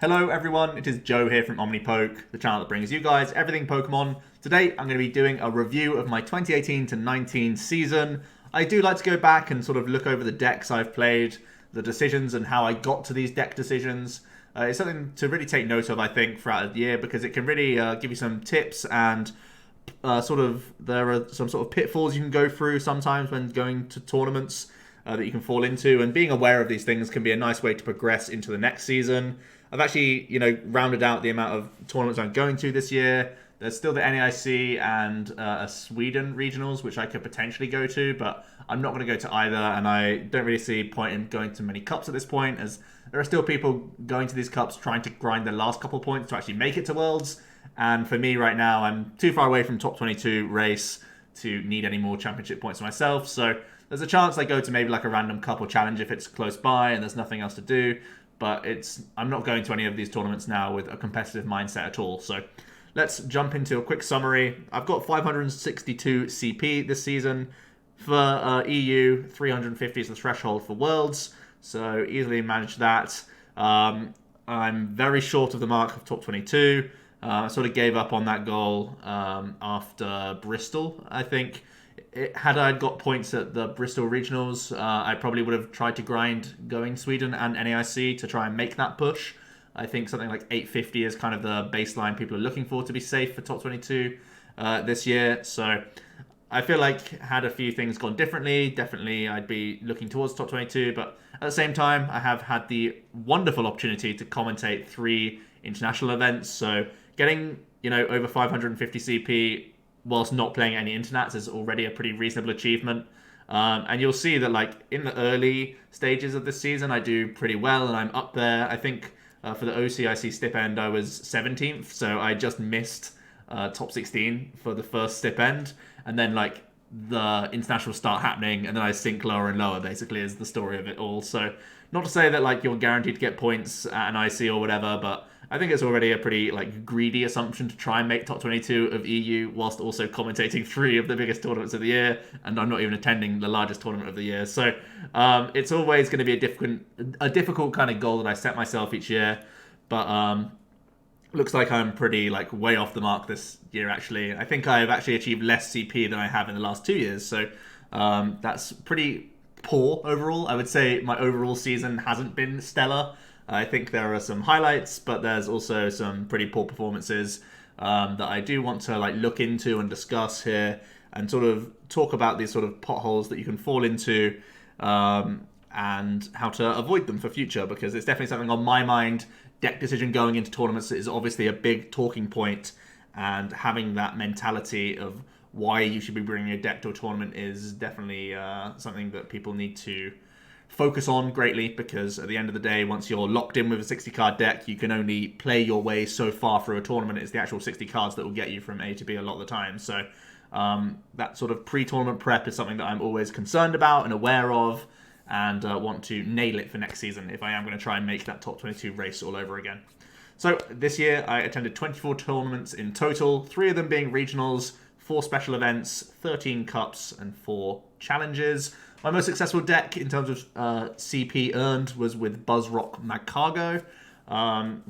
Hello everyone, it is Joe here from OmniPoke, the channel that brings you guys everything Pokemon. Today I'm going to be doing a review of my 2018 to 19 season. I do like to go back and sort of look over the decks I've played, the decisions and how I got to these deck decisions. It's something to really take note of, I think, throughout the year because it can really give you some tips and there are some sort of pitfalls you can go through sometimes when going to tournaments that you can fall into, and being aware of these things can be a nice way to progress into the next season. I've actually, rounded out the amount of tournaments I'm going to this year. There's still the NAIC and a Sweden regionals, which I could potentially go to, but I'm not going to go to either, and I don't really see point in going to many cups at this point, as there are still people going to these cups trying to grind their last couple points to actually make it to Worlds. And for me right now, I'm too far away from top 22 race to need any more championship points for myself. So there's a chance I go to maybe like a random cup or challenge if it's close by and there's nothing else to do. But I'm not going to any of these tournaments now with a competitive mindset at all. So let's jump into a quick summary. I've got 562 CP this season. For EU, 350 is the threshold for Worlds. So easily manage that. I'm very short of the mark of top 22. I sort of gave up on that goal after Bristol, I think. Had I got points at the Bristol regionals, I probably would have tried to grind going Sweden and NAIC to try and make that push. I think something like 850 is kind of the baseline people are looking for to be safe for top 22 this year. So I feel like had a few things gone differently, definitely I'd be looking towards top 22. But at the same time, I have had the wonderful opportunity to commentate 3 international events. So getting, over 550 CP whilst not playing any internats is already a pretty reasonable achievement. And you'll see that in the early stages of this season, I do pretty well and I'm up there. I think for the OCIC stipend, I was 17th. So I just missed top 16 for the first stipend. And then the internationals start happening and then I sink lower and lower, basically, is the story of it all. So not to say that you're guaranteed to get points at an IC or whatever, but I think it's already a pretty greedy assumption to try and make top 22 of EU whilst also commentating 3 of the biggest tournaments of the year, and I'm not even attending the largest tournament of the year. So it's always going to be a difficult kind of goal that I set myself each year, but looks like I'm pretty way off the mark this year. Actually, I think I've actually achieved less CP than I have in the last 2 years. So that's pretty poor overall. I would say my overall season hasn't been stellar. I think there are some highlights, but there's also some pretty poor performances that I do want to look into and discuss here, and sort of talk about these sort of potholes that you can fall into and how to avoid them for future, because it's definitely something on my mind. Deck decision going into tournaments is obviously a big talking point, and having that mentality of why you should be bringing a deck to a tournament is definitely something that people need to focus on greatly, because at the end of the day, once you're locked in with a 60 card deck, you can only play your way so far through a tournament. It's the actual 60 cards that will get you from A to B a lot of the time. So that sort of pre-tournament prep is something that I'm always concerned about and aware of, and want to nail it for next season if I am going to try and make that top 22 race all over again. So this year I attended 24 tournaments in total, 3 of them being regionals, 4 special events, 13 cups, and 4 challenges. My most successful deck in terms of CP earned was with Buzzrock Magcargo.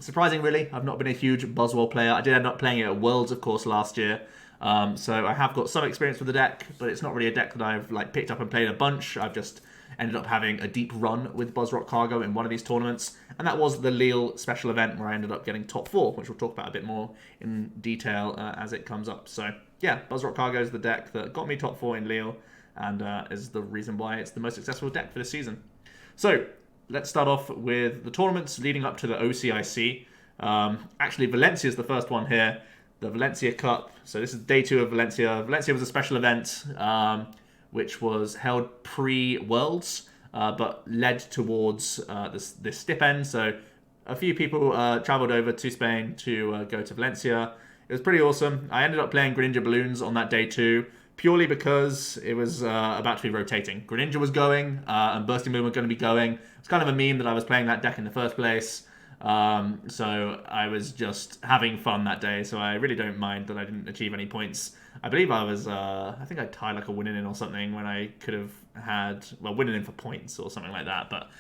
Surprising, really. I've not been a huge Buzzwole player. I did end up playing it at Worlds, of course, last year. So I have got some experience with the deck, but it's not really a deck that I've picked up and played a bunch. I've just ended up having a deep run with Buzzrock Cargo in one of these tournaments, and that was the Lille special event where I ended up getting top 4, which we'll talk about a bit more in detail as it comes up. So yeah, Buzzrock Cargo is the deck that got me top 4 in Lille, and is the reason why it's the most successful deck for this season. So let's start off with the tournaments leading up to the OCIC. Actually, Valencia is the first one here, the Valencia Cup. So this is day 2 of Valencia. Valencia was a special event which was held pre-Worlds, but led towards this stipend. So a few people travelled over to Spain to go to Valencia. It was pretty awesome. I ended up playing Greninja Balloons on that day too, purely because it was about to be rotating. Greninja was going, and Bursting Moon were going to be going. It's kind of a meme that I was playing that deck in the first place. So I was just having fun that day, so I really don't mind that I didn't achieve any points. I believe I think I tied like a winning in or something when I could have had, well, winning in for points or something like that, but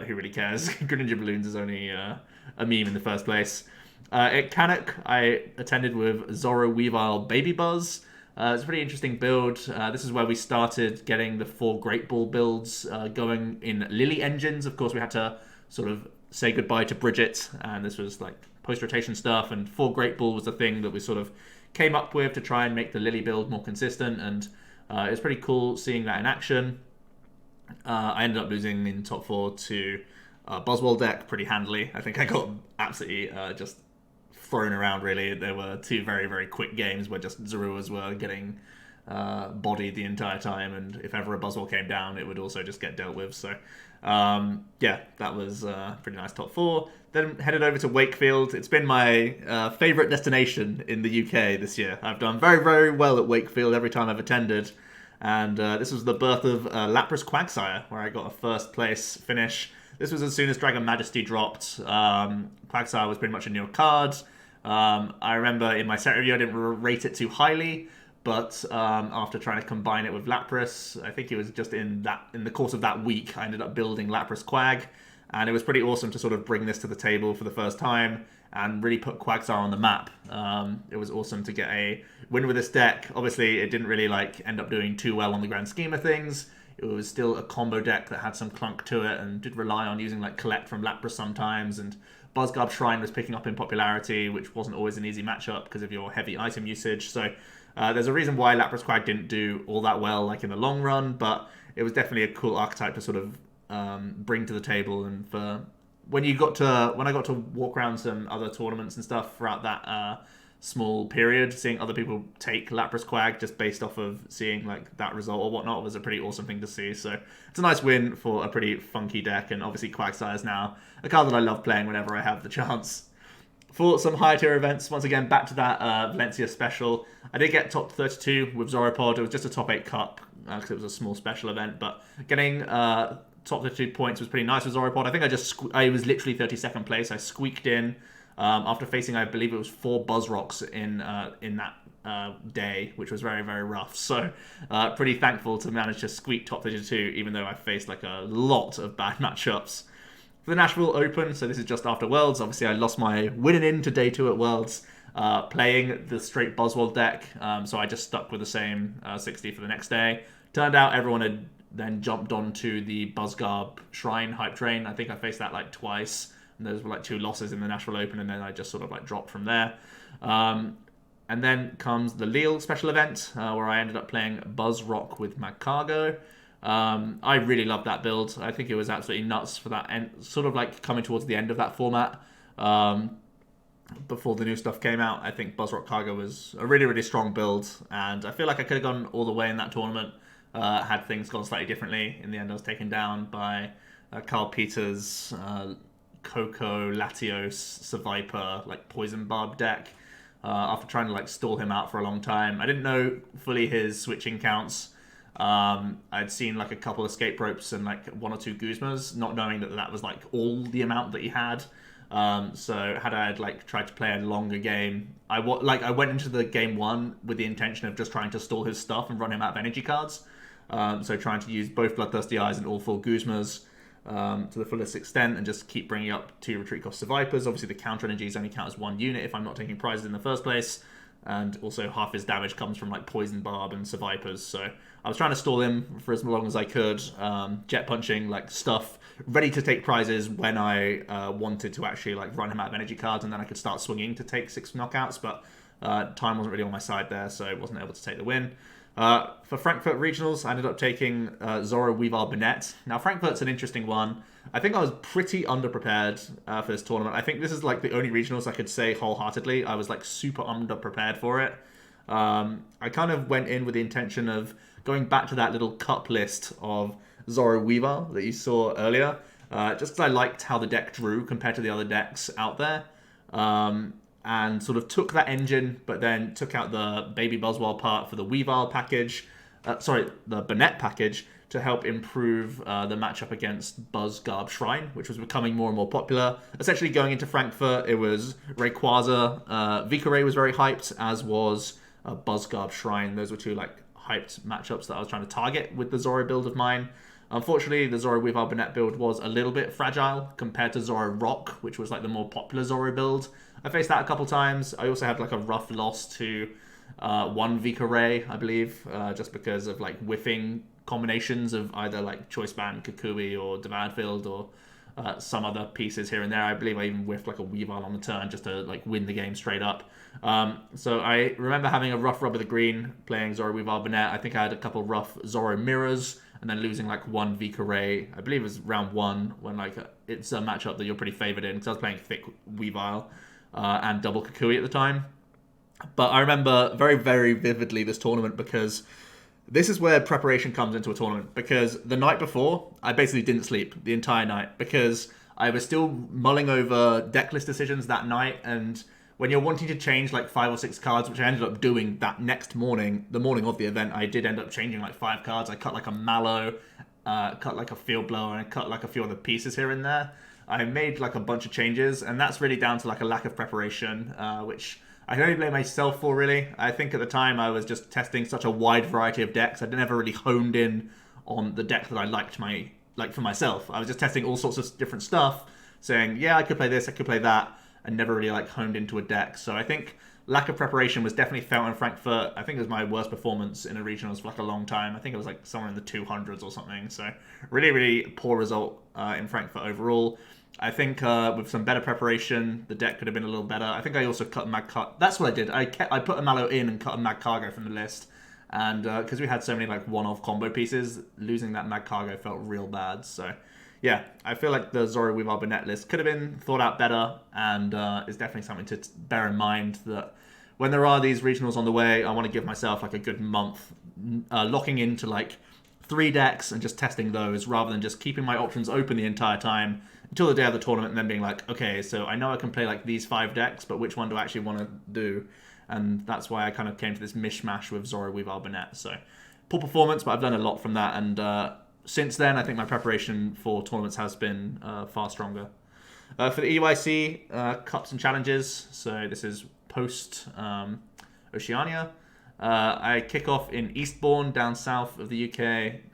who really cares? Greninja Balloons is only a meme in the first place. At Canuck, I attended with Zoro Weavile Baby Buzz. It's a pretty interesting build. This is where we started getting the 4 Great Ball builds going in Lily engines. Of course, we had to sort of say goodbye to Bridget, and this was like post-rotation stuff, and 4 Great Ball was the thing that we sort of came up with to try and make the Lily build more consistent, and it was pretty cool seeing that in action. I ended up losing in top 4 to Buzzwole deck pretty handily. I think I got absolutely just thrown around, really. There were 2 very, very quick games where just Zeruas were getting bodied the entire time, and if ever a Buzzwole came down, it would also just get dealt with. So, yeah, that was pretty nice top 4. Then headed over to Wakefield. It's been my favourite destination in the UK this year. I've done very, very well at Wakefield every time I've attended. And this was the birth of Lapras Quagsire, where I got a first place finish. This was as soon as Dragon Majesty dropped. Quagsire was pretty much a new card. I remember in my set review I didn't rate it too highly, but after trying to combine it with Lapras, I think it was just in the course of that week, I ended up building Lapras Quag, and it was pretty awesome to sort of bring this to the table for the first time and really put Quagsire on the map. It was awesome to get a win with this deck. Obviously, it didn't really like end up doing too well on the grand scheme of things. It was still a combo deck that had some clunk to it and did rely on using like Collect from Lapras sometimes, and Buzzgarb Shrine was picking up in popularity, which wasn't always an easy matchup because of your heavy item usage. So there's a reason why Lapras Quag didn't do all that well like in the long run, but it was definitely a cool archetype to sort of bring to the table. And for when I got to walk around some other tournaments and stuff throughout that small period, seeing other people take Lapras Quag just based off of seeing like that result or whatnot was a pretty awesome thing to see. So it's a nice win for a pretty funky deck, and obviously Quagsire is now a card that I love playing whenever I have the chance. For some higher tier events, once again back to that Valencia special, I did get top 32 with Zoropod. It was just a top 8 cup because it was a small special event, but getting top 32 points was pretty nice with Zoropod. I think I was literally 32nd place. I squeaked in after facing, I believe it was 4 Buzzrocks in that day, which was very, very rough. So pretty thankful to manage to squeak top 32, even though I faced like a lot of bad matchups. For the Nashville Open, so this is just after Worlds, obviously I lost my winning in to day 2 at Worlds, playing the straight Buzzwole deck, so I just stuck with the same 60 for the next day. Turned out everyone had then jumped onto the Buzzgarb Shrine hype train. I think I faced that like twice, and those were like 2 losses in the Nashville Open, and then I just sort of like dropped from there. And then comes the Lille special event, where I ended up playing Buzzrock with Magcargo. I really loved that build. I think it was absolutely nuts for that end, sort of like coming towards the end of that format. Before the new stuff came out, I think Buzzrock Cargo was a really, really strong build, and I feel like I could have gone all the way in that tournament had things gone slightly differently. In the end, I was taken down by Carl Peters, Coco, Latios, Seviper, like Poison Barb deck. After trying to like stall him out for a long time, I didn't know fully his switching counts. I'd seen like a couple escape ropes and like 1 or 2 Guzmas, not knowing that that was like all the amount that he had. So had I like tried to play a longer game, I went into the game 1 with the intention of just trying to stall his stuff and run him out of energy cards. So trying to use both Bloodthirsty Eyes and all 4 Guzmas to the fullest extent, and just keep bringing up 2 retreat cost Vipers. Obviously the counter energies only count as 1 unit if I'm not taking prizes in the first place, and also half his damage comes from like Poison Barb and Vipers. So I was trying to stall him for as long as I could, jet punching like stuff, ready to take prizes when I wanted to actually like run him out of energy cards, and then I could start swinging to take 6 knockouts, but time wasn't really on my side there, so I wasn't able to take the win. For Frankfurt Regionals, I ended up taking Zoro Weavile Bennett. Now, Frankfurt's an interesting one. I think I was pretty underprepared for this tournament. I think this is like the only regionals I could say wholeheartedly I was like super underprepared for it. I kind of went in with the intention of going back to that little cup list of Zoro Weavile that you saw earlier, just because I liked how the deck drew compared to the other decks out there. And sort of took that engine, but then took out the Baby Buzzwole part for the Weavile package. The Bennett package, to help improve the matchup against Buzzgarb Shrine, which was becoming more and more popular. Essentially, going into Frankfurt, it was Rayquaza. Vicaray was very hyped, as was Buzzgarb Shrine. Those were two like hyped matchups that I was trying to target with the Zoro build of mine. Unfortunately, the Zoro Weavile Burnett build was a little bit fragile compared to Zoro Rock, which was like the more popular Zoro build. I faced that a couple times. I also had like a rough loss to one Vicaray, I believe, just because of like whiffing combinations of either like Choice Band, Kukui, or Devoured Field, or some other pieces here and there. I believe I even whiffed like a Weavile on the turn just to like win the game straight up. So I remember having a rough rub of the green playing Zoro Weavile Burnett. I think I had a couple rough Zoro Mirrors, and then losing like one Vicaray. I believe it was round 1 when like it's a matchup that you're pretty favored in, because I was playing thick Weavile and double Kukui at the time. But I remember very, very vividly this tournament, because this is where preparation comes into a tournament. Because the night before, I basically didn't sleep the entire night, because I was still mulling over deck list decisions that night. And when you're wanting to change like 5 or 6 cards, which I ended up doing that next morning, the morning of the event, I did end up changing like 5 cards. I cut like a Mallow, cut like a Field Blower, and I cut like a few other pieces here and there. I made like a bunch of changes, and that's really down to like a lack of preparation, which I can only blame myself for, really. I think at the time I was just testing such a wide variety of decks. I never really honed in on the deck that I liked for myself. I was just testing all sorts of different stuff, saying, yeah, I could play this, I could play that, and never really like honed into a deck. So I think lack of preparation was definitely felt in Frankfurt. I think it was my worst performance in a regionals for like a long time. I think it was like somewhere in the 200s or something. So really, really poor result in Frankfurt overall. I think with some better preparation, the deck could have been a little better. I think I also cut Magcargo. That's what I did. I put a Mallow in and cut a Magcargo from the list. And because we had so many like one-off combo pieces, losing that Magcargo felt real bad. So yeah, I feel like the Zoro Weavile Burnett list could have been thought out better, and is definitely something to bear in mind, that when there are these regionals on the way, I want to give myself like a good month locking into like 3 decks and just testing those, rather than just keeping my options open the entire time until the day of the tournament and then being like, okay, so I know I can play like these 5 decks, but which one do I actually want to do? And that's why I kind of came to this mishmash with Zoro Weavile Burnett. So poor performance, but I've learned a lot from that, and since then, I think my preparation for tournaments has been far stronger. For the EYC Cups and Challenges, so this is post Oceania, I kick off in Eastbourne, down south of the UK,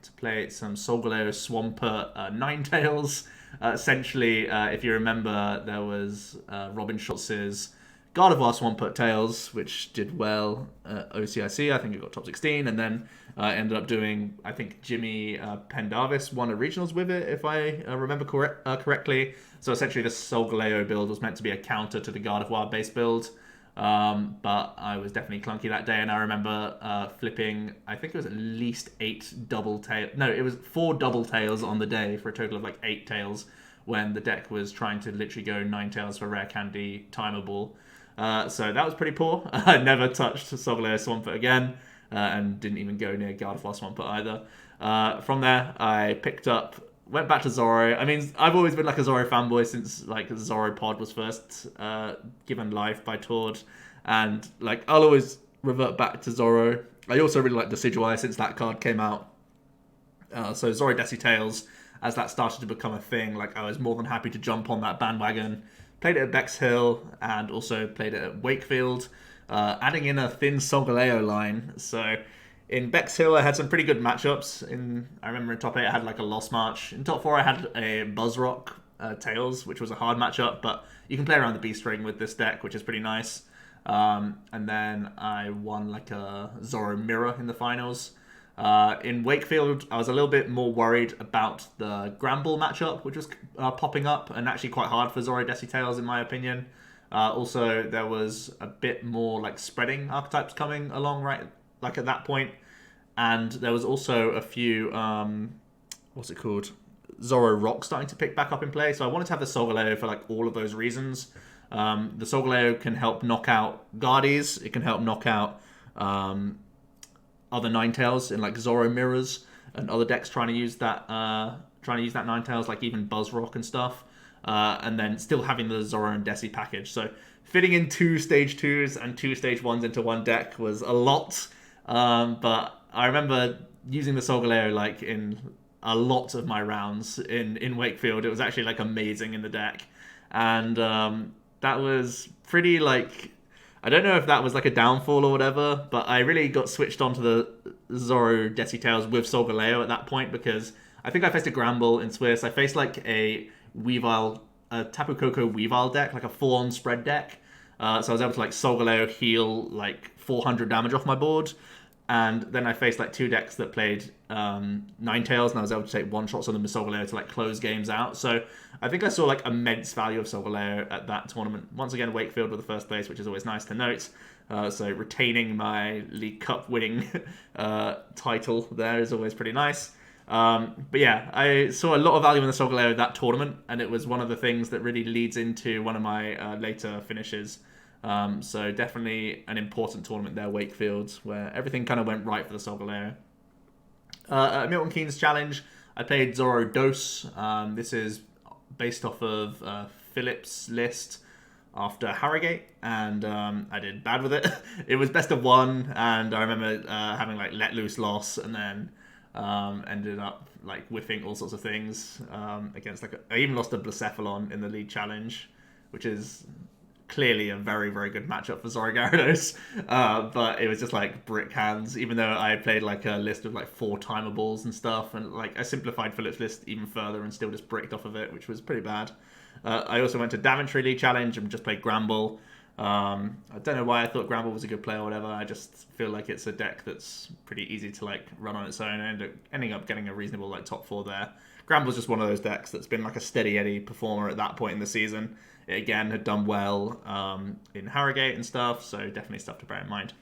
to play some Solgaleo Swampert Ninetales. Essentially, if you remember, there was Robin Schultz's Gardevoir Swampert Tails, which did well at OCIC. I think it got top 16, and then ended up doing, I think Jimmy Pendarvis won a regionals with it, if I remember correctly. So essentially, the Solgaleo build was meant to be a counter to the Gardevoir base build. But I was definitely clunky that day, and I remember flipping, I think it was at least 8 double tails. No, it was 4 double tails on the day for a total of like 8 tails, when the deck was trying to literally go 9 tails for Rare Candy Timeable. So that was pretty poor. I never touched Solgaleo Swampert again, and didn't even go near Gardevoir Swampert either. From there, I went back to Zoro. I mean, I've always been like a Zoro fanboy since like Zoro Pod was first given life by Tord, and like I'll always revert back to Zoro. I also really like Decidueye since that card came out. So Zoro Desi Tails, as that started to become a thing, like I was more than happy to jump on that bandwagon. Played it at Bexhill and also played it at Wakefield, adding in a thin Solgaleo line. So in Bexhill, I had some pretty good matchups. I remember in top 8, I had like a Lost March. In top 4, I had a Buzzrock Tails, which was a hard matchup, but you can play around the B-String with this deck, which is pretty nice. And then I won like a Zoro Mirror in the finals. In Wakefield, I was a little bit more worried about the Gramble matchup, which was popping up, and actually quite hard for Zoro Desi Tails, in my opinion. Also, there was a bit more like spreading archetypes coming along, right? Like at that point. And there was also a few, what's it called? Zoro Rock starting to pick back up in play. So I wanted to have the Solgaleo for like all of those reasons. The Solgaleo can help knock out Guardies. It can help knock out other Ninetales in like Zoro Mirrors and other decks trying to use that Ninetales, like even Buzzrock and stuff. And then still having the Zoro and Desi package. So fitting in 2 stage 2s and 2 stage 1s into one deck was a lot. But I remember using the Solgaleo like in a lot of my rounds in Wakefield. It was actually like amazing in the deck, and that was pretty like, I don't know if that was like a downfall or whatever, but I really got switched onto the Zoro Desi Tails with Solgaleo at that point, because I think I faced a Gramble in Swiss. I faced like a Weavile, a Tapu Koko Weavile deck, like a full-on spread deck. So I was able to like Solgaleo heal like 400 damage off my board. And then I faced like two decks that played Ninetales, and I was able to take one-shots on them with Solgaleo to like close games out. So I think I saw like immense value of Solgaleo at that tournament. Once again, Wakefield with the first place, which is always nice to note. So retaining my League Cup winning title there is always pretty nice. But yeah, I saw a lot of value in the Solgaleo at that tournament, and it was one of the things that really leads into one of my later finishes. So definitely an important tournament there, Wakefield, where everything kind of went right for the Solgaleo. At Milton Keynes Challenge, I played Zoro Dose. This is based off of Philip's list after Harrogate, and I did bad with it. It was best of one, and I remember having like let loose loss, and then ended up like whiffing all sorts of things against like I even lost a Blacephalon in the league challenge, which is clearly a very, very good matchup for Zoro Gyarados, but it was just like brick hands, even though I played like a list of like 4 timerables and stuff, and like I simplified Philip's list even further and still just bricked off of it, which was pretty bad. I also went to Daventry League Challenge and just played Gramble. I don't know why I thought Gramble was a good play or whatever. I just feel like it's a deck that's pretty easy to like run on its own, and ending up getting a reasonable like top 4 there. Gramble's just one of those decks that's been like a steady Eddie performer at that point in the season. It again had done well in Harrogate and stuff, so definitely stuff to bear in mind.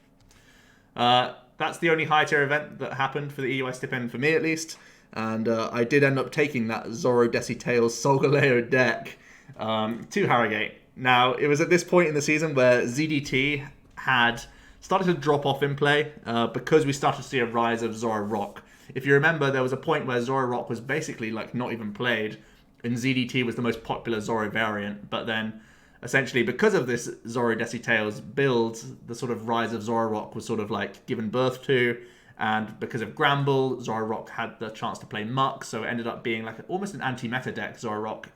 That's the only high tier event that happened for the EUI stipend for me at least, and I did end up taking that Zoro Desi Tails Solgaleo deck to Harrogate. Now, it was at this point in the season where ZDT had started to drop off in play because we started to see a rise of Zoro Rock. If you remember, there was a point where Zoro Rock was basically like not even played, and ZDT was the most popular Zoro variant, but then essentially because of this Zoro Desi Tails build, the sort of rise of Zoro Rock was sort of like given birth to, and because of Gramble, Zoro Rock had the chance to play Muck, so it ended up being like almost an anti-meta deck, Zoro Rock,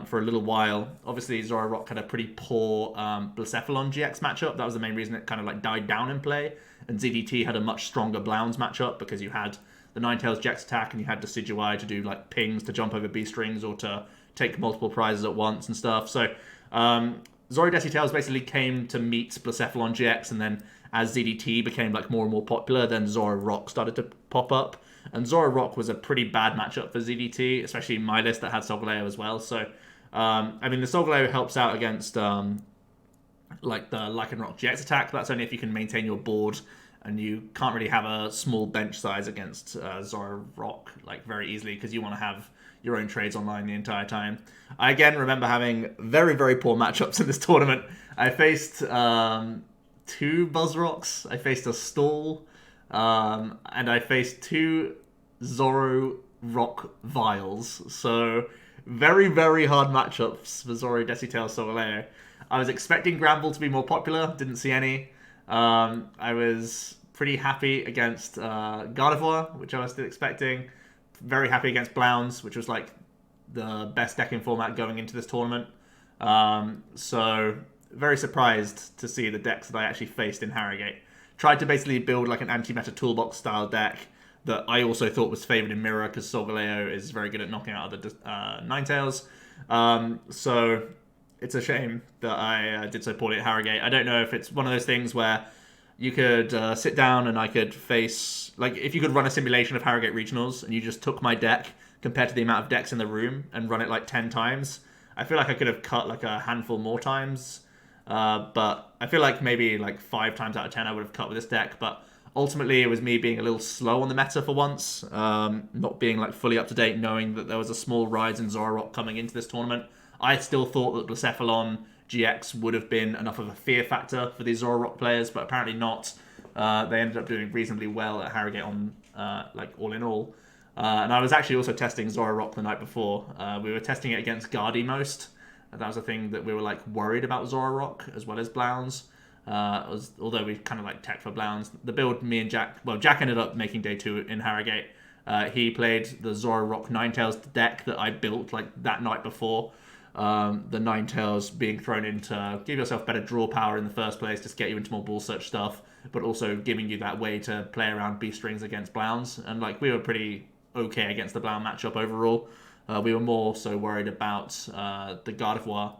for a little while. Obviously, Zoro Rock had a pretty poor Blacephalon GX matchup. That was the main reason it kind of like died down in play, and ZDT had a much stronger Blounds matchup because you had the Ninetales GX attack, and you had Decidueye to do like pings to jump over B strings or to take multiple prizes at once and stuff. So Zoro Desi Tails basically came to meet Blacephalon GX, and then as ZDT became like more and more popular, then Zoro Rock started to pop up. And Zoro Rock was a pretty bad matchup for ZDT, especially in my list that had Solgaleo as well. So, I mean, the Solgaleo helps out against like the Lycanroc GX attack. That's only if you can maintain your board, and you can't really have a small bench size against Zoro Rock like very easily because you want to have your own trades online the entire time. I again remember having very, very poor matchups in this tournament. I faced 2 Buzzrocks, I faced a Stall, and I faced 2 Zoro Rock Vials. So very, very hard matchups for Zoro Desi Tails Solgaleo. I was expecting Gramble to be more popular, didn't see any. I was pretty happy against Gardevoir, which I was still expecting. Very happy against Blounds, which was like the best deck in format going into this tournament. So very surprised to see the decks that I actually faced in Harrogate. Tried to basically build like an anti-meta toolbox style deck that I also thought was favoured in Mirror because Solgaleo is very good at knocking out other Ninetales. So it's a shame that I did so poorly at Harrogate. I don't know if it's one of those things where you could sit down and I could face, like if you could run a simulation of Harrogate Regionals and you just took my deck compared to the amount of decks in the room and run it like 10 times, I feel like I could have cut like a handful more times. But I feel like maybe like 5 times out of 10 I would have cut with this deck. But ultimately it was me being a little slow on the meta for once, not being like fully up to date, knowing that there was a small rise in Zoro Rock coming into this tournament. I still thought that Blacephalon GX would have been enough of a fear factor for these Zoro Rock players, but apparently not. They ended up doing reasonably well at Harrogate on like all in all. And I was actually also testing Zoro Rock the night before. We were testing it against Guardy most. That was a thing that we were like worried about Zoro Rock as well as Blounds. Although we kind of like tech for Blounds. The build me and Jack, well, Jack ended up making day 2 in Harrogate. He played the Zoroark Ninetales deck that I built like that night before. The Ninetales being thrown in to give yourself better draw power in the first place, just get you into more ball search stuff, but also giving you that way to play around beast strings against Blounds. And like we were pretty okay against the Blound matchup overall. We were more so worried about the Gardevoir.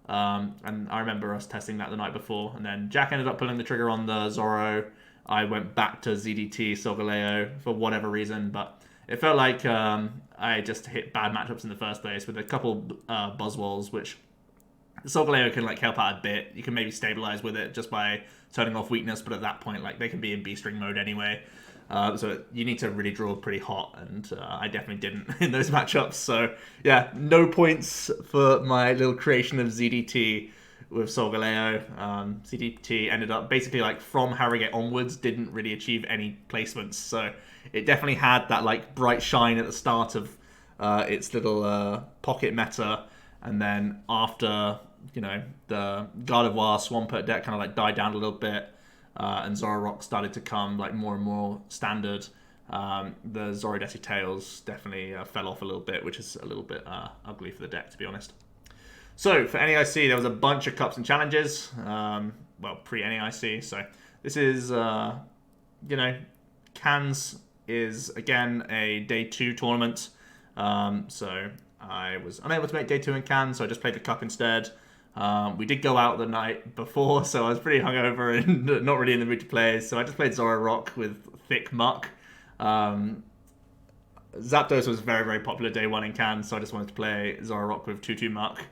And I remember us testing that the night before, and then Jack ended up pulling the trigger on the Zoro. I went back to ZDT Solgaleo for whatever reason, but it felt like I just hit bad matchups in the first place with a couple Buzzwolls, which Solgaleo can like help out a bit. You can maybe stabilize with it just by turning off weakness, but at that point, like they can be in B-string mode anyway. So you need to really draw pretty hot, and I definitely didn't in those matchups. So yeah, no points for my little creation of ZDT with Solgaleo. ZDT ended up basically like from Harrogate onwards, didn't really achieve any placements. So it definitely had that like bright shine at the start of its little pocket meta, and then after, you know, the Gardevoir Swampert deck kind of like died down a little bit. And Zoroark started to come like more and more standard. The Zorodesi Tails definitely fell off a little bit, which is a little bit ugly for the deck, to be honest. So for NAIC, there was a bunch of cups and challenges. Well, pre-NAIC. So this is, you know, Cannes is again a day 2 tournament. So I was unable to make day 2 in Cannes, so I just played the cup instead. We did go out the night before, so I was pretty hungover and not really in the mood to play. So I just played Zoroark with Thick Muck. Zapdos was very, very popular day 1 in Cannes, so I just wanted to play Zoroark with 2-2 Muck.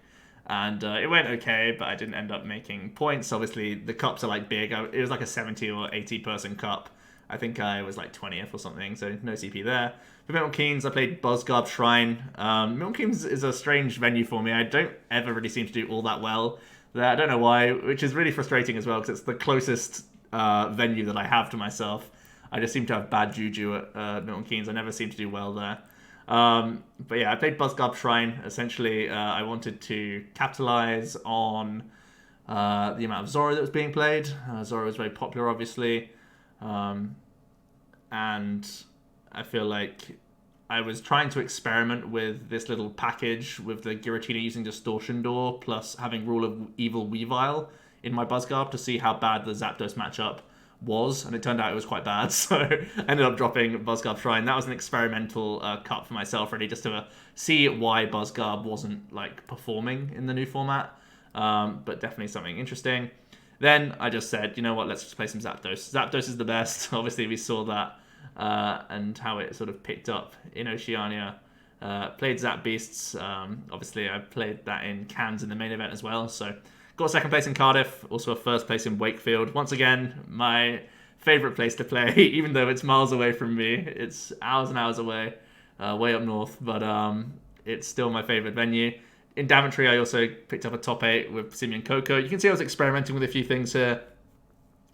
And it went okay, but I didn't end up making points. Obviously, the cups are like big. It was like a 70 or 80 person cup. I think I was like 20th or something, so no CP there. For Milton Keynes, I played Buzzgarb Shrine. Milton Keynes is a strange venue for me. I don't ever really seem to do all that well there. I don't know why, which is really frustrating as well, because it's the closest venue that I have to myself. I just seem to have bad juju at Milton Keynes. I never seem to do well there. But yeah, I played Buzzgarb Shrine. Essentially, I wanted to capitalize on the amount of Zoro that was being played. Zoro was very popular, obviously. And I feel like I was trying to experiment with this little package with the Giratina using Distortion Door plus having Rule of Evil Weavile in my Buzzgarb to see how bad the Zapdos matchup was, and it turned out it was quite bad, so I ended up dropping Buzzgarb Shrine. That was an experimental cut for myself, really, just to see why Buzzgarb wasn't like performing in the new format, but definitely something interesting. Then I just said, you know what, let's just play some Zapdos. Zapdos is the best. Obviously, we saw that and how it sort of picked up in Oceania. Played Zap Beasts. Obviously, I played that in Cannes in the main event as well. So got a second place in Cardiff, also a first place in Wakefield. Once again, my favourite place to play, even though it's miles away from me. It's hours and hours away, way up north, but it's still my favourite venue. In Daventry, I also picked up a top 8 with Passimian Coco. You can see I was experimenting with a few things here,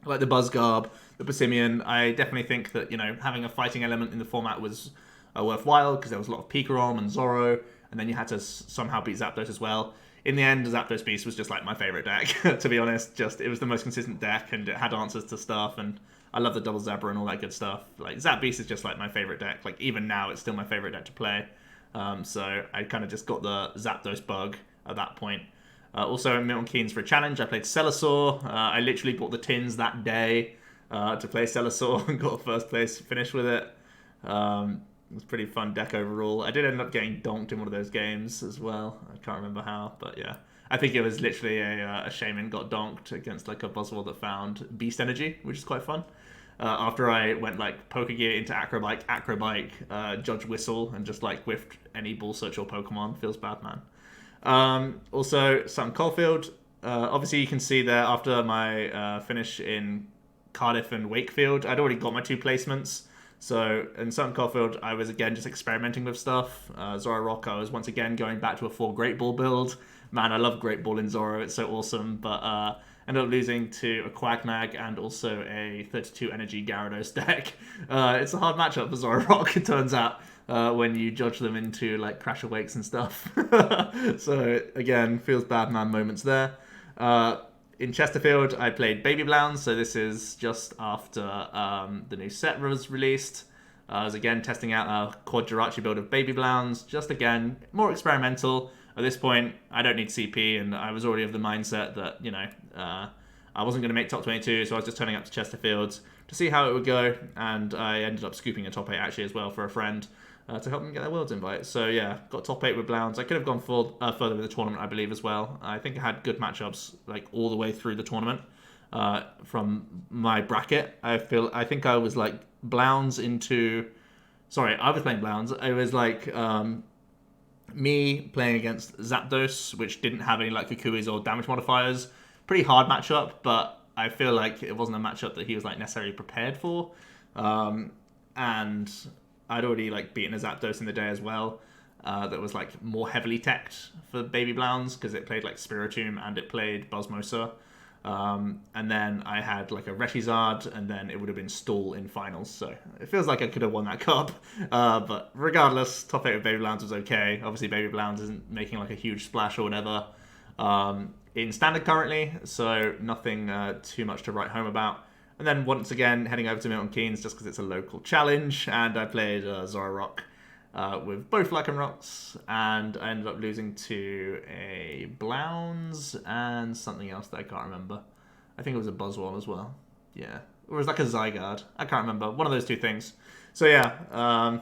like the Buzzgarb, the Passimian. I definitely think that, you know, having a fighting element in the format was worthwhile because there was a lot of Pikarom and Zoro, and then you had to somehow beat Zapdos as well. In the end, Zapdos Beast was just like my favourite deck, to be honest. Just it was the most consistent deck, and it had answers to stuff, and I love the Double Zebra and all that good stuff. Like Zap Beast is just like my favourite deck. Like even now, it's still my favourite deck to play. So I kind of just got the Zapdos bug at that point. Also in Milton Keynes for a challenge, I played Celosaur. I literally bought the tins that day to play Celosaur and got a first place finish with it. It was a pretty fun deck overall. I did end up getting donked in one of those games as well. I can't remember how, but yeah. I think it was literally a Shaman got donked against like a Buzzwole that found Beast Energy, which is quite fun. After I went like Pokegear into Acrobike, Judge Whistle, and just like whiffed any Ball Search or Pokemon. Feels bad, man. Also, Sutton Coldfield. Obviously, you can see there after my finish in Cardiff and Wakefield, I'd already got my 2 placements. So in Sutton Coldfield, I was again just experimenting with stuff. Zoroark, I was once again going back to a 4 Great Ball build. Man, I love Great Ball in Zoro. It's so awesome, but ended up losing to a Quagmag and also a 32 Energy Gyarados deck. It's a hard matchup for Zoroark, it turns out, when you judge them into like Crash Awakes and stuff. So again, feels bad man moments there. in Chesterfield, I played Baby Blounds, so this is just after the new set was released. I was again testing out a quad Jirachi build of Baby Blounds, just again, more experimental. At this point, I don't need CP, and I was already of the mindset that, I wasn't going to make top 22, so I was just turning up to Chesterfield to see how it would go, and I ended up scooping a top 8 actually as well for a friend to help them get their Worlds invite. So yeah, got top 8 with Blounds. I could have gone further with the tournament, I believe, as well. I think I had good matchups like all the way through the tournament from my bracket. I think I was like Blounds into... Sorry, I was playing Blounds. It was like me playing against Zapdos, which didn't have any like Kukuis or damage modifiers. Pretty hard matchup, but I feel like it wasn't a matchup that he was like necessarily prepared for. And I'd already like beaten a Zapdos in the day as well. That was like more heavily teched for Baby Blounds because it played like Spiritomb and it played Buzzmosa. And then I had like a Reshizard, and then it would have been Stall in finals. So it feels like I could have won that cup. But regardless, top 8 with Baby Blounds was okay. Obviously, Baby Blounds isn't making like a huge splash or whatever in standard currently, so nothing too much to write home about. And then once again, heading over to Milton Keynes just because it's a local challenge, and I played Zoroark with both Lycanrocs, and I ended up losing to a Blounds and something else that I can't remember. I think it was a Buzzwole as well. Yeah. Or it was like a Zygarde. I can't remember. One of those two things. So yeah,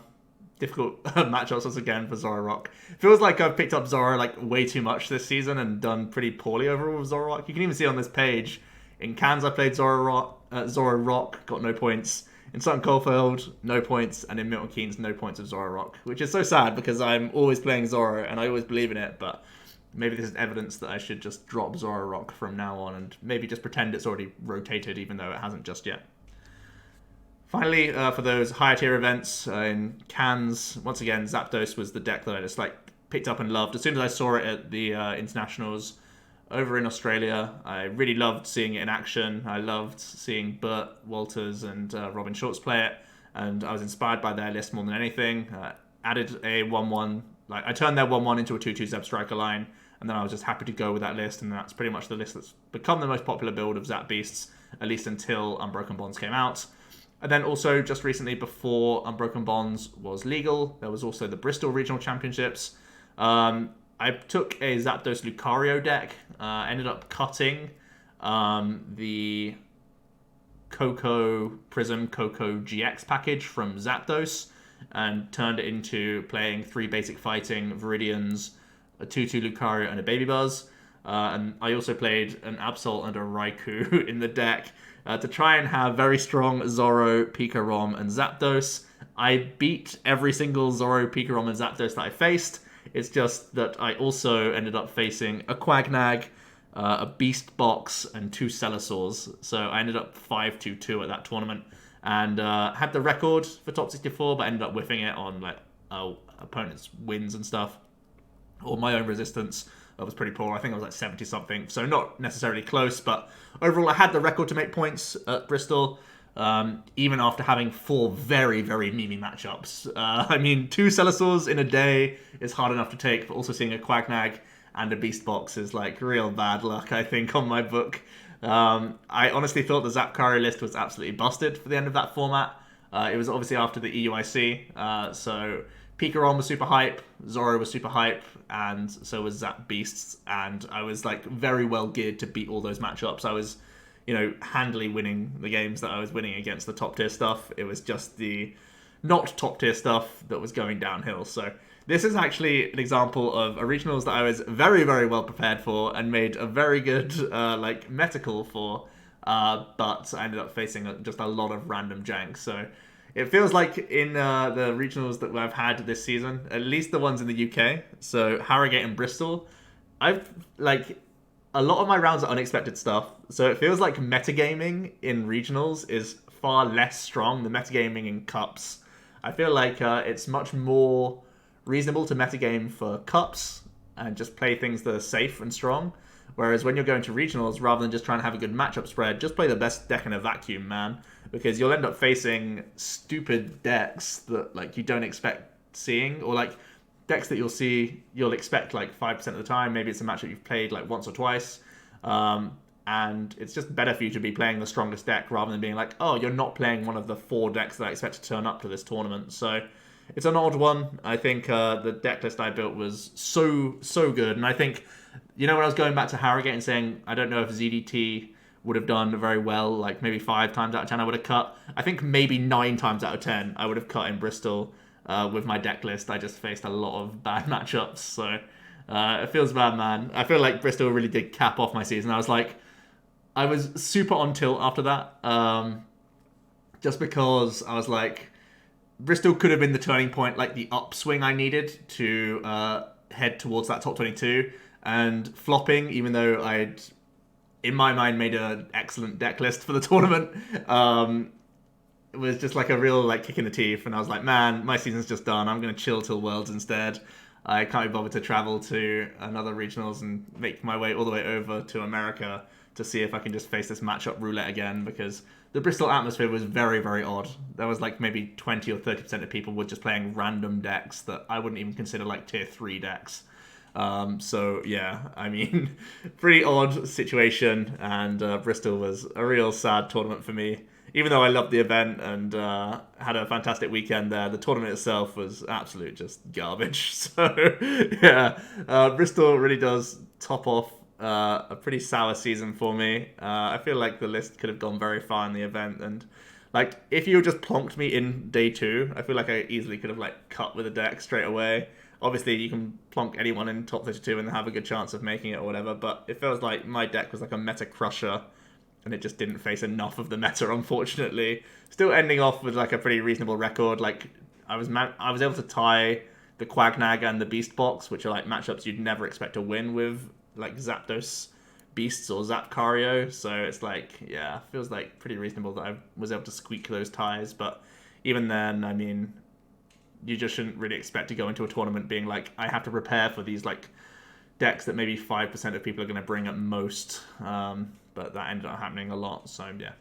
difficult matchups once again for Zoroark. Feels like I've picked up Zoro like way too much this season and done pretty poorly overall with Zoroark. You can even see on this page, in Cannes I played Zoroark, got no points. In Sutton Coldfield, no points, and in Milton Keynes, no points of Zoroark, which is so sad because I'm always playing Zoro and I always believe in it, but maybe this is evidence that I should just drop Zoroark from now on and maybe just pretend it's already rotated even though it hasn't just yet. Finally, for those higher tier events in Cannes, once again, Zapdos was the deck that I just like picked up and loved. As soon as I saw it at the internationals over in Australia, I really loved seeing it in action. I loved seeing Bert Walters and Robin Schultz play it, and I was inspired by their list more than anything. Added a 1-1, like I turned their 1-1 into a 2-2 Zap Striker line, and then I was just happy to go with that list, and that's pretty much the list that's become the most popular build of Zap Beasts, at least until Unbroken Bonds came out. And then also, just recently, before Unbroken Bonds was legal, there was also the Bristol Regional Championships. I took a Zapdos Lucario deck, ended up cutting the Coco Prism Coco GX package from Zapdos and turned it into playing 3 basic fighting Viridians, a 2-2 Lucario, and a Baby Buzz. And I also played an Absol and a Raikou in the deck to try and have very strong Zoro, Pika-Rom, and Zapdos. I beat every single Zoro, Pika-Rom, and Zapdos that I faced. It's just that I also ended up facing a Quagnag, a Beast Box, and 2 Celosaurs. So I ended up 5-2-2 at that tournament. And had the record for top 64, but ended up whiffing it on like opponents' wins and stuff. Or my own resistance was pretty poor. I think I was like 70-something. So not necessarily close, but overall I had the record to make points at Bristol. Even after having 4 very, very memey matchups. I mean, 2 Celosaurs in a day is hard enough to take, but also seeing a Quagnag and a Beast Box is like real bad luck, I think, on my book. I honestly thought the Zapkari list was absolutely busted for the end of that format. It was obviously after the EUIC, so Pika-Rom was super hype, Zoro was super hype, and so was Zap Beasts, and I was like very well geared to beat all those matchups. I was handily winning the games that I was winning against the top tier stuff. It was just the not top tier stuff that was going downhill. So this is actually an example of a regionals that I was very, very well prepared for and made a very good metacal for, but I ended up facing just a lot of random jank. So it feels like in the regionals that I've had this season, at least the ones in the UK, so Harrogate and Bristol, I've a lot of my rounds are unexpected stuff, so it feels like metagaming in regionals is far less strong than metagaming in cups. I feel like it's much more reasonable to metagame for cups and just play things that are safe and strong, whereas when you're going to regionals, rather than just trying to have a good matchup spread, just play the best deck in a vacuum, man, because you'll end up facing stupid decks that you don't expect seeing, or decks that you'll expect 5% of the time. Maybe it's a matchup you've played once or twice. and it's just better for you to be playing the strongest deck rather than being like, oh, you're not playing one of the 4 decks that I expect to turn up to this tournament. So it's an odd one. I think the deck list I built was so good, and I think, when I was going back to Harrogate and saying I don't know if ZDT would have done very well, like maybe 5 times out of 10 I would have cut. I think maybe 9 times out of 10 I would have cut in Bristol with my deck list. I just faced a lot of bad matchups, so it feels bad, man. I feel like Bristol really did cap off my season. I was super on tilt after that, just because I was like, Bristol could have been the turning point, like the upswing I needed to head towards that top 22, and flopping, even though I'd, in my mind, made an excellent deck list for the tournament, it was just like a real like kick in the teeth, and I was like, man, my season's just done. I'm going to chill till Worlds instead. I can't be bothered to travel to another regionals and make my way all the way over to America to see if I can just face this matchup roulette again, because the Bristol atmosphere was very, very odd. There was like maybe 20 or 30% of people were just playing random decks that I wouldn't even consider like tier 3 decks. So yeah, I mean, pretty odd situation, and Bristol was a real sad tournament for me. Even though I loved the event and had a fantastic weekend there, the tournament itself was absolute just garbage. So yeah, Bristol really does top off a pretty sour season for me. I feel like the list could have gone very far in the event, and like if you just plonked me in day 2, I feel like I easily could have like cut with a deck straight away. Obviously, you can plonk anyone in top 32 and have a good chance of making it or whatever, but it feels like my deck was like a meta crusher, and it just didn't face enough of the meta, unfortunately. Still ending off with like a pretty reasonable record. Like I was able to tie the Quagnag and the Beast Box, which are like matchups you'd never expect to win with like Zapdos Beasts or Zapcario. So it's like, yeah, feels like pretty reasonable that I was able to squeak those ties. But even then, I mean, you just shouldn't really expect to go into a tournament being like, I have to prepare for these like decks that maybe 5% of people are going to bring at most. But that ended up happening a lot, so yeah.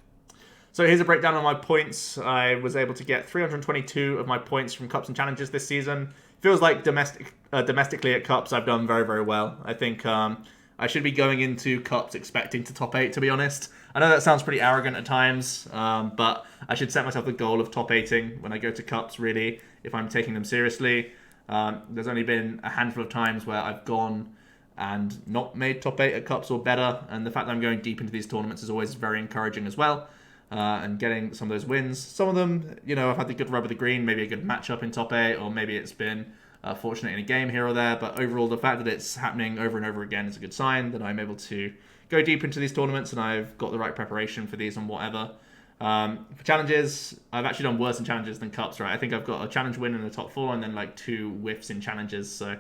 So here's a breakdown of my points. I was able to get 322 of my points from Cups and Challenges this season. Feels like domestically at Cups I've done very, very well. I think I should be going into Cups expecting to top 8, to be honest. I know that sounds pretty arrogant at times, but I should set myself the goal of top 8ing when I go to Cups, really, if I'm taking them seriously. There's only been a handful of times where I've gone and not made top 8 at Cups or better, and the fact that I'm going deep into these tournaments is always very encouraging as well, and getting some of those wins. Some of them, I've had the good rub of the green, maybe a good matchup in top 8, or maybe it's been fortunate in a game here or there, but overall the fact that it's happening over and over again is a good sign that I'm able to go deep into these tournaments and I've got the right preparation for these and whatever. For challenges, I've actually done worse in challenges than Cups, right? I think I've got a challenge win in the top 4 and then like 2 whiffs in challenges, so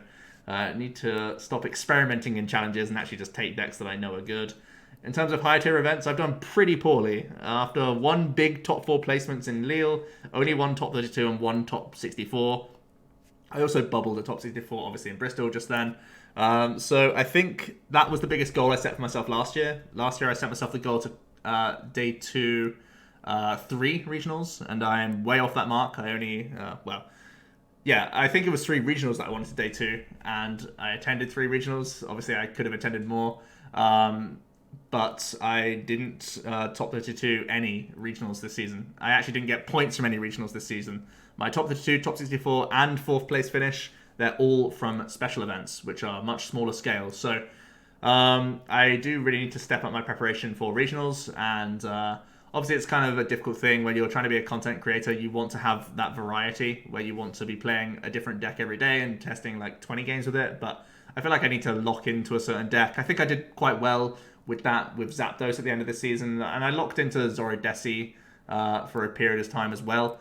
need to stop experimenting in challenges and actually just take decks that I know are good. In terms of higher tier events, I've done pretty poorly. After 1 big top 4 placements in Lille, only 1 top 32 and 1 top 64. I also bubbled at top 64, obviously, in Bristol just then. So I think that was the biggest goal I set for myself last year. Last year I set myself the goal to day 2, 3 regionals, and I am way off that mark. I only, yeah, I think it was 3 regionals that I wanted to day 2, and I attended 3 regionals. Obviously, I could have attended more, but I didn't top 32 any regionals this season. I actually didn't get points from any regionals this season. My top 32, top 64, and 4th place finish, they're all from special events, which are much smaller scale. So I do really need to step up my preparation for regionals, and obviously, it's kind of a difficult thing when you're trying to be a content creator. You want to have that variety where you want to be playing a different deck every day and testing like 20 games with it. But I feel like I need to lock into a certain deck. I think I did quite well with that with Zapdos at the end of the season. And I locked into Zoridesi for a period of time as well.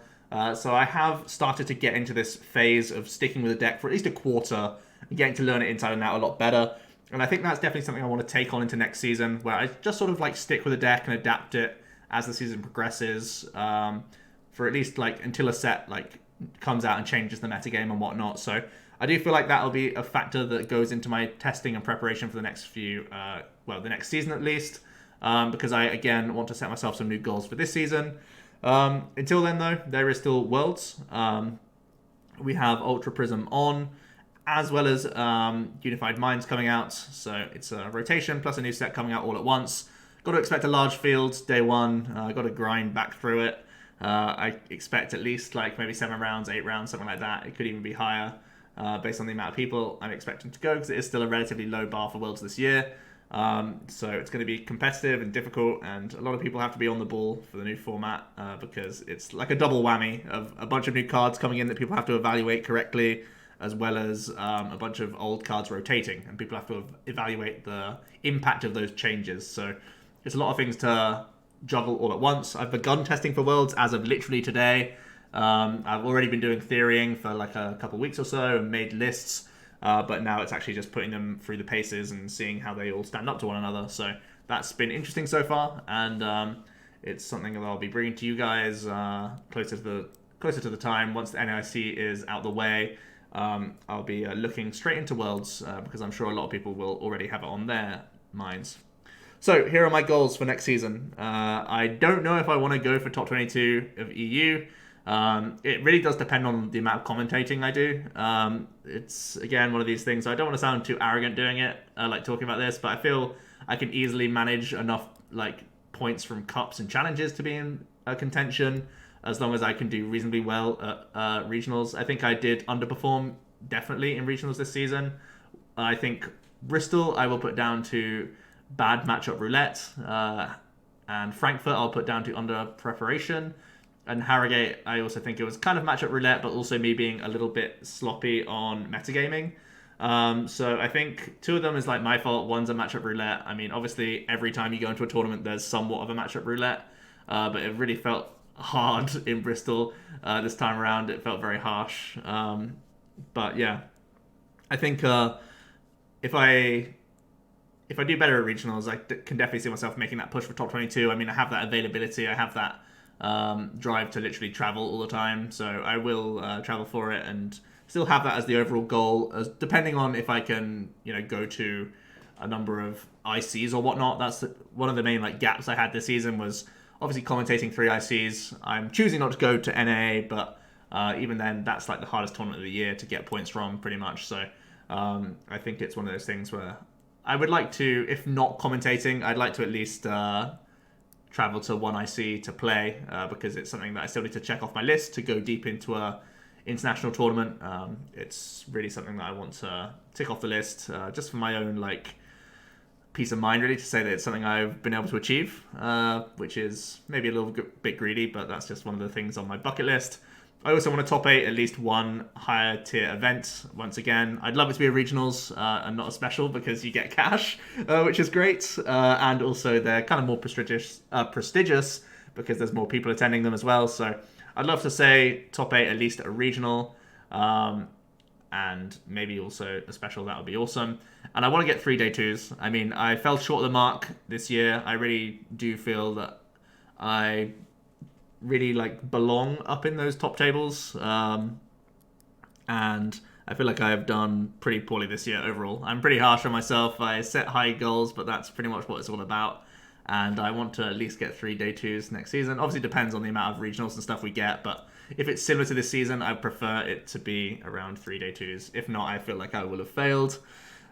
So I have started to get into this phase of sticking with a deck for at least a quarter and getting to learn it inside and out a lot better. And I think that's definitely something I want to take on into next season, where I just sort of like stick with a deck and adapt it as the season progresses, for at least like until a set like comes out and changes the metagame and whatnot. So I do feel like that'll be a factor that goes into my testing and preparation for the next few, the next season at least, because I again want to set myself some new goals for this season. Until then though, there is still Worlds. We have Ultra Prism on, as well as Unified Minds coming out. So it's a rotation plus a new set coming out all at once. got to expect a large field day one. Got to grind back through it. I expect at least like maybe 7 rounds, 8 rounds, something like that. It could even be higher based on the amount of people I'm expecting to go, because it is still a relatively low bar for Worlds this year. So it's going to be competitive and difficult, and a lot of people have to be on the ball for the new format because it's like a double whammy of a bunch of new cards coming in that people have to evaluate correctly, as well as a bunch of old cards rotating, and people have to evaluate the impact of those changes. So it's a lot of things to juggle all at once. I've begun testing for Worlds as of literally today. I've already been doing theorying for like a couple weeks or so and made lists. But now it's actually just putting them through the paces and seeing how they all stand up to one another. So that's been interesting so far, and it's something that I'll be bringing to you guys closer to the time. Once the NIC is out the way, I'll be looking straight into Worlds because I'm sure a lot of people will already have it on their minds. So here are my goals for next season. I don't know if I want to go for top 22 of EU. It really does depend on the amount of commentating I do. It's, again, one of these things. I don't want to sound too arrogant doing it, like talking about this, but I feel I can easily manage enough like points from cups and challenges to be in contention, as long as I can do reasonably well at regionals. I think I did underperform definitely in regionals this season. I think Bristol I will put down to bad matchup roulette, and Frankfurt I'll put down to under preparation. And Harrogate, I also think it was kind of matchup roulette, but also me being a little bit sloppy on metagaming. So I think 2 of them is like my fault. One's a matchup roulette. I mean, obviously, every time you go into a tournament, there's somewhat of a matchup roulette. But it really felt hard in Bristol this time around. It felt very harsh. But yeah, I think if I do better at regionals, I can definitely see myself making that push for top 22. I mean, I have that availability. I have that drive to literally travel all the time, so I will travel for it and still have that as the overall goal, as depending on if I can go to a number of ICs or whatnot. That's one of the main like gaps I had this season, was obviously commentating 3 ICs. I'm choosing not to go to NA, but even then that's like the hardest tournament of the year to get points from, pretty much. So I think it's one of those things where I would like to, if not commentating, I'd like to at least travel to 1 IC to play, because it's something that I still need to check off my list to go deep into a international tournament. It's really something that I want to tick off the list, just for my own like peace of mind, really, to say that it's something I've been able to achieve, which is maybe a little bit greedy, but that's just one of the things on my bucket list. I also want to top 8 at least 1 higher tier event. Once again, I'd love it to be a regionals and not a special, because you get cash, which is great. And also they're kind of more prestigious because there's more people attending them as well. So I'd love to say top 8 at least at a regional, and maybe also a special. That would be awesome. And I want to get 3 day 2s. I mean, I fell short of the mark this year. I really do feel that I really like belong up in those top tables, and I feel like I have done pretty poorly this year overall. I'm pretty harsh on myself. I set high goals, but that's pretty much what it's all about, and I want to at least get 3 day 2s next season. Obviously it depends on the amount of regionals and stuff we get, but if it's similar to this season, I prefer it to be around 3 day 2s. If not, I feel like I will have failed.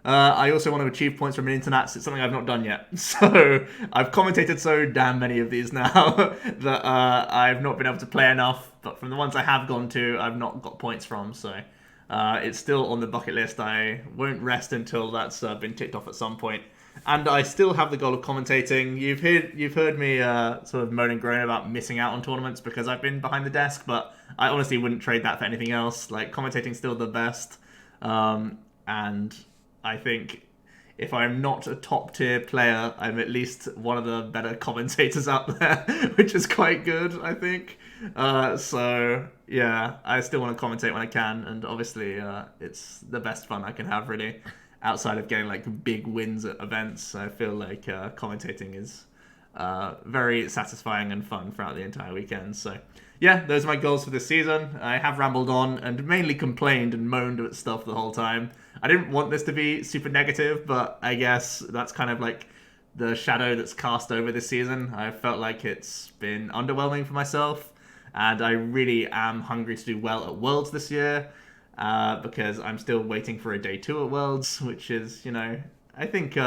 I also want to achieve points from an internats. It's something I've not done yet. So I've commentated so damn many of these now that I've not been able to play enough. But from the ones I have gone to, I've not got points from. So it's still on the bucket list. I won't rest until that's been ticked off at some point. And I still have the goal of commentating. You've heard me sort of moan and groan about missing out on tournaments because I've been behind the desk. But I honestly wouldn't trade that for anything else. Like, commentating's still the best. And I think if I'm not a top tier player, I'm at least one of the better commentators out there, which is quite good, I think. So yeah, I still want to commentate when I can, and obviously it's the best fun I can have, really, outside of getting like big wins at events. I feel like commentating is very satisfying and fun throughout the entire weekend. So yeah, those are my goals for this season. I have rambled on and mainly complained and moaned at stuff the whole time. I didn't want this to be super negative, but I guess that's kind of like the shadow that's cast over this season. I felt like it's been underwhelming for myself, and I really am hungry to do well at Worlds this year, because I'm still waiting for a day 2 at Worlds, which is, I think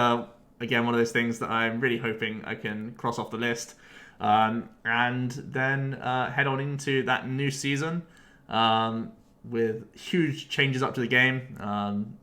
again, one of those things that I'm really hoping I can cross off the list. And then head on into that new season with huge changes up to the game,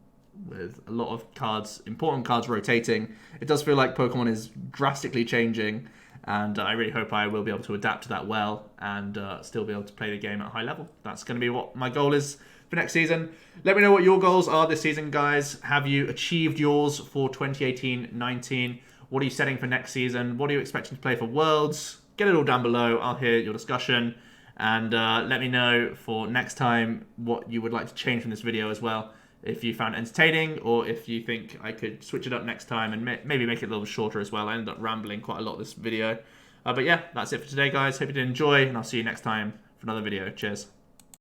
with a lot of cards, important cards rotating. It does feel like Pokemon is drastically changing, and I really hope I will be able to adapt to that well and still be able to play the game at a high level. That's going to be what my goal is for next season. Let me know what your goals are this season, guys. Have you achieved yours for 2018-19? What are you setting for next season? What are you expecting to play for Worlds? Get it all down below. I'll hear your discussion. And let me know for next time what you would like to change from this video as well. If you found it entertaining, or if you think I could switch it up next time and maybe make it a little shorter as well. I ended up rambling quite a lot this video. But yeah, that's it for today, guys. Hope you did enjoy, and I'll see you next time for another video. Cheers.